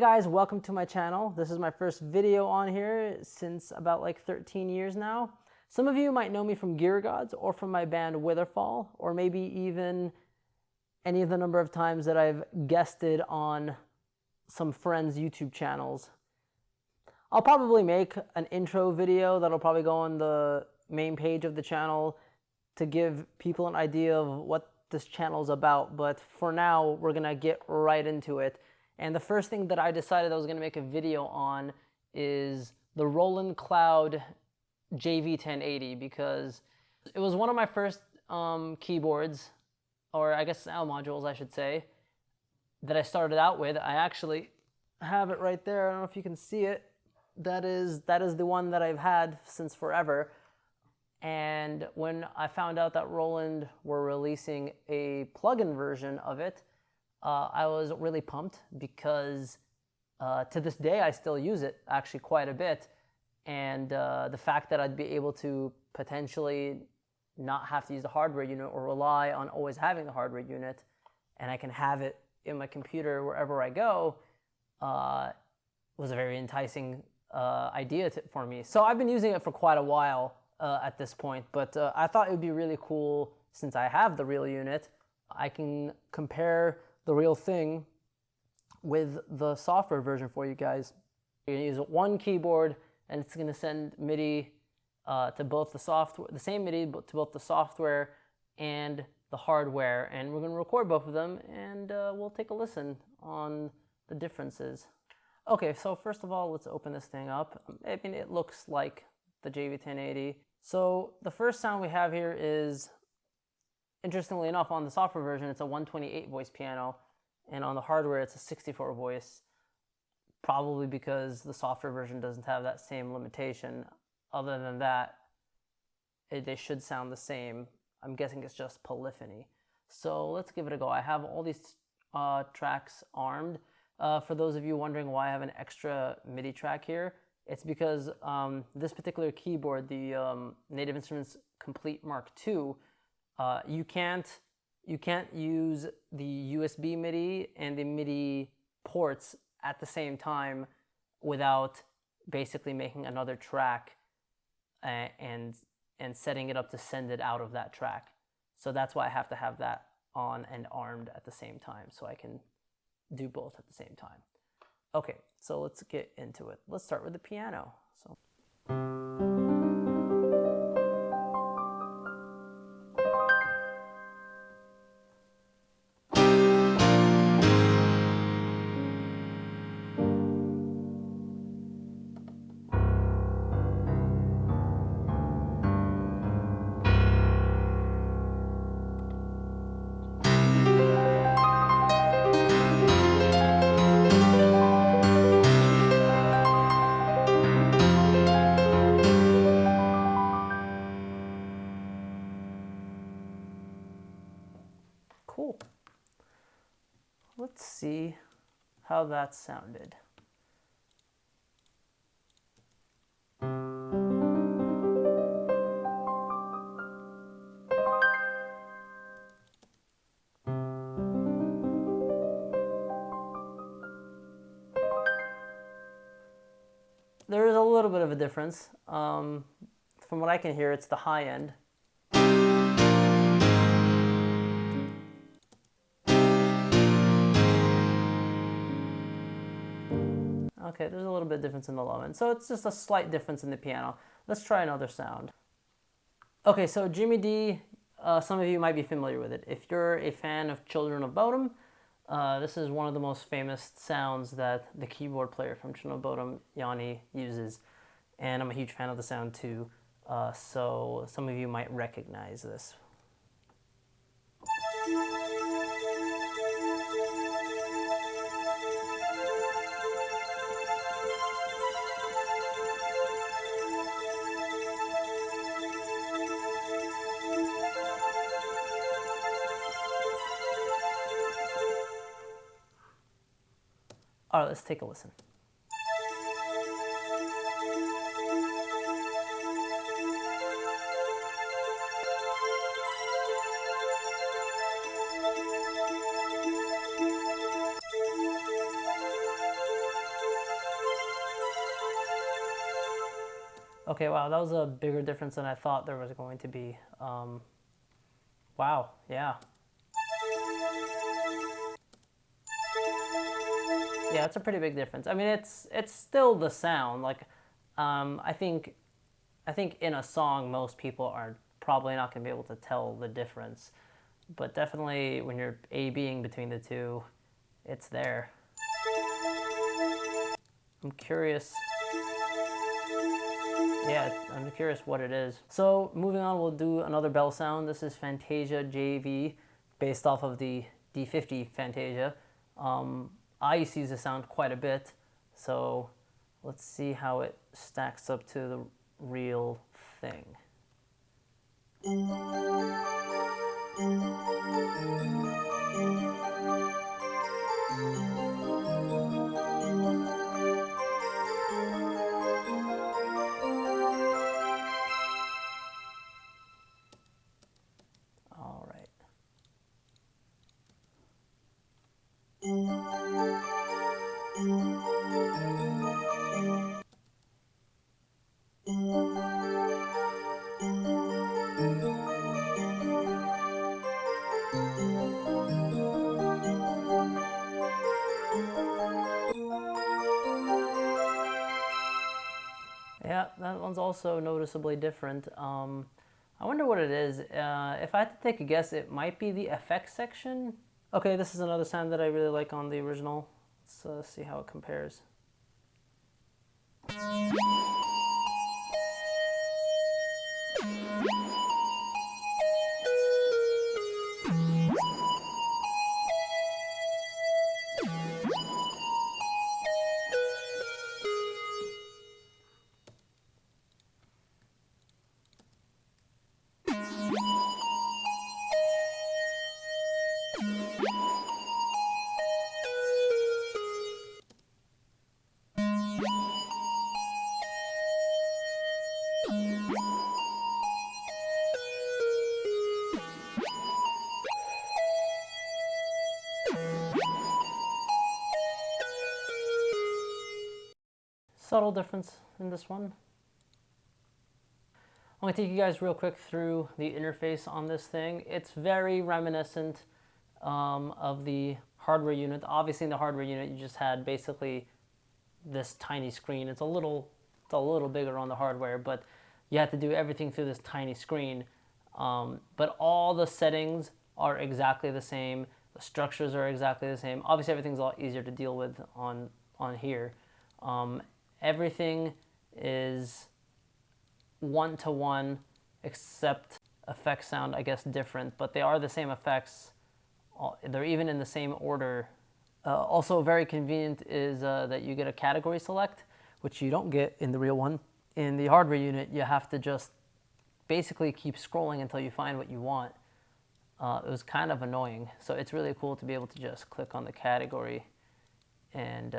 guys, welcome to my channel. This is my first video on here since about like 13 years now. Some of you might know me from Gear Gods or from my band Witherfall, or maybe even any of the number of times that I've guested on some friends' YouTube channels. I'll probably make an intro video that'll probably go on the main page of the channel to give people an idea of what this channel is about, but for now we're gonna get right into it. And the first thing that I decided I was going to make a video on is the Roland JV-1080, because it was one of my first keyboards, or I guess sound modules I should say, that I started out with. I actually have it right there. I don't know if you can see it. That is the one that I've had since forever. And when I found out that Roland were releasing a plug-in version of it, I was really pumped because to this day I still use it actually quite a bit, and the fact that I'd be able to potentially not have to use the hardware unit or rely on always having the hardware unit, and I can have it in my computer wherever I go, was a very enticing idea for me. So I've been using it for quite a while at this point, but I thought it would be really cool, since I have the real unit, I can compare the real thing with the software version for you guys. You're gonna use one keyboard, and it's gonna send MIDI to both the software, the same MIDI to both the software and the hardware, and we're gonna record both of them, and we'll take a listen on the differences. Okay, so first of all, let's open this thing up. I mean, it looks like the JV-1080. So the first sound we have here is, interestingly enough, on the software version, it's a 128 voice piano, and on the hardware, it's a 64 voice, probably because the software version doesn't have that same limitation. Other than that, they should sound the same. I'm guessing it's just polyphony. So let's give it a go. I have all these tracks armed. For those of you wondering why I have an extra MIDI track here, it's because this particular keyboard, the Native Instruments Complete Mark II, you can't use the USB MIDI and the MIDI ports at the same time without basically making another track and setting it up to send it out of that track. So that's why I have to have that on and armed at the same time, so I can do both at the same time. Okay, so let's get into it. Let's start with the piano. So. Cool. Let's see how that sounded. There is a little bit of a difference. From what I can hear, it's the high end. Okay, there's a little bit of difference in the low end. So it's just a slight difference in the piano. Let's try another sound. Okay, so Jimmy D, some of you might be familiar with it. If you're a fan of Children of Bodom, this is one of the most famous sounds that the keyboard player from Children of Bodom, Yanni, uses. And I'm a huge fan of the sound too. So some of you might recognize this. All right, let's take a listen. Okay, wow, that was a bigger difference than I thought there was going to be. Wow, yeah. Yeah, it's a pretty big difference. I mean, it's still the sound. Like, I think in a song, most people are probably not going to be able to tell the difference. But definitely when you're A-Bing between the two, it's there. I'm curious. Yeah, I'm curious what it is. So moving on, we'll do another bell sound. This is Fantasia JV, based off of the D50 Fantasia. I used to use this sound quite a bit, so let's see how it stacks up to the real thing. All right. Yeah, that one's also noticeably different. I wonder what it is. If I had to take a guess, it might be the effects section. Okay, this is another sound that I really like on the original. Let's see how it compares. Subtle difference in this one. I'm going to take you guys real quick through the interface on this thing. It's very reminiscent of the hardware unit. Obviously in the hardware unit you just had basically this tiny screen. It's a little bigger on the hardware, but you have to do everything through this tiny screen. But all the settings are exactly the same. The structures are exactly the same. Obviously everything's a lot easier to deal with on here. Everything is one-to-one, except effects sound, I guess, different, but they are the same effects. They're even in the same order. Also very convenient is that you get a category select, which you don't get in the real one. In the hardware unit, you have to just basically keep scrolling until you find what you want. It was kind of annoying, so it's really cool to be able to just click on the category and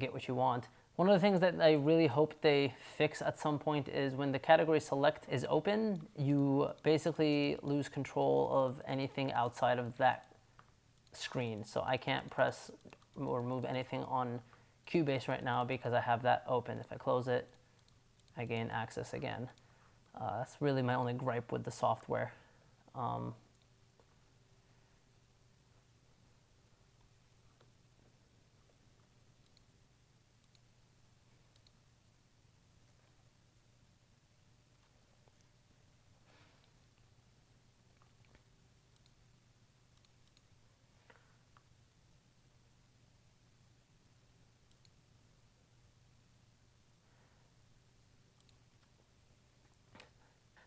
get what you want. One of the things that I really hope they fix at some point is when the category select is open, you basically lose control of anything outside of that screen. So I can't press or move anything on Cubase right now because I have that open. If I close it, I gain access again. That's really my only gripe with the software.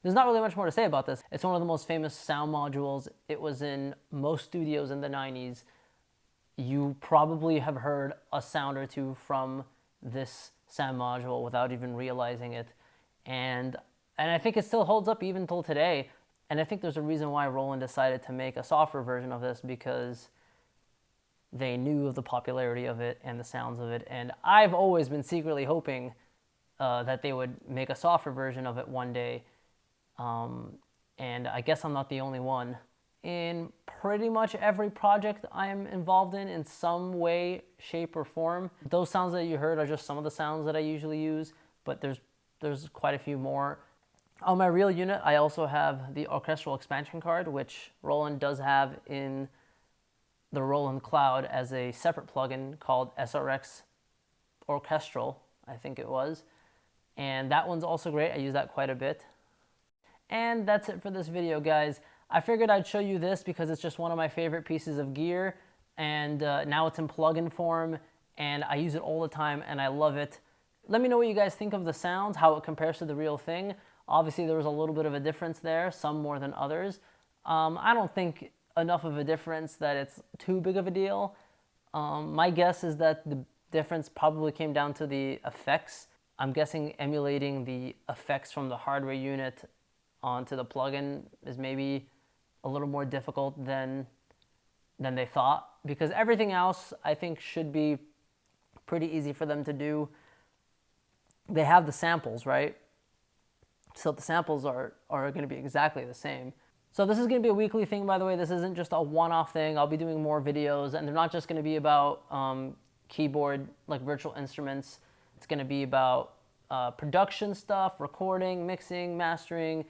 There's not really much more to say about this. It's one of the most famous sound modules. It was in most studios in the 90s. You probably have heard a sound or two from this sound module without even realizing it. And I think it still holds up even till today. And I think there's a reason why Roland decided to make a software version of this, because they knew of the popularity of it and the sounds of it. And I've always been secretly hoping that they would make a software version of it one day. And I guess I'm not the only one. In pretty much every project I am involved in some way, shape, or form. Those sounds that you heard are just some of the sounds that I usually use, but there's There's quite a few more. On my real unit, I also have the orchestral expansion card, which Roland does have in the Roland Cloud as a separate plugin called SRX Orchestral, I think it was. And that one's also great. I use that quite a bit. And that's it for this video, guys. I figured I'd show you this because it's just one of my favorite pieces of gear, and now it's in plugin form, and I use it all the time, and I love it. Let me know what you guys think of the sounds, how it compares to the real thing. Obviously, there was a little bit of a difference there, some more than others. I don't think enough of a difference that it's too big of a deal. My guess is that the difference probably came down to the effects. I'm guessing emulating the effects from the hardware unit onto the plugin is maybe a little more difficult than they thought, because everything else I think should be pretty easy for them to do. They have the samples, right? So the samples are going to be exactly the same. So this is going to be a weekly thing, by the way. This isn't just a one-off thing. I'll be doing more videos, and they're not just going to be about keyboard, like virtual instruments. It's going to be about production stuff, recording, mixing, mastering,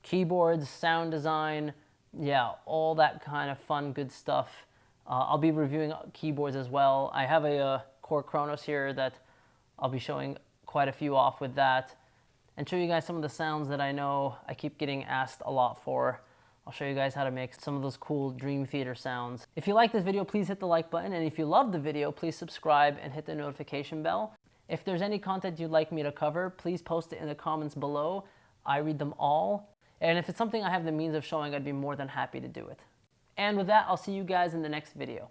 keyboards, sound design, yeah, all that kind of fun, good stuff. I'll be reviewing keyboards as well. I have a Core Kronos here that I'll be showing quite a few off with that, and show you guys some of the sounds that I know I keep getting asked a lot for. I'll show you guys how to make some of those cool Dream Theater sounds. If you like this video, please hit the like button, and if you love the video, please subscribe and hit the notification bell. If there's any content you'd like me to cover, please post it in the comments below. I read them all. And if it's something I have the means of showing, I'd be more than happy to do it. And with that, I'll see you guys in the next video.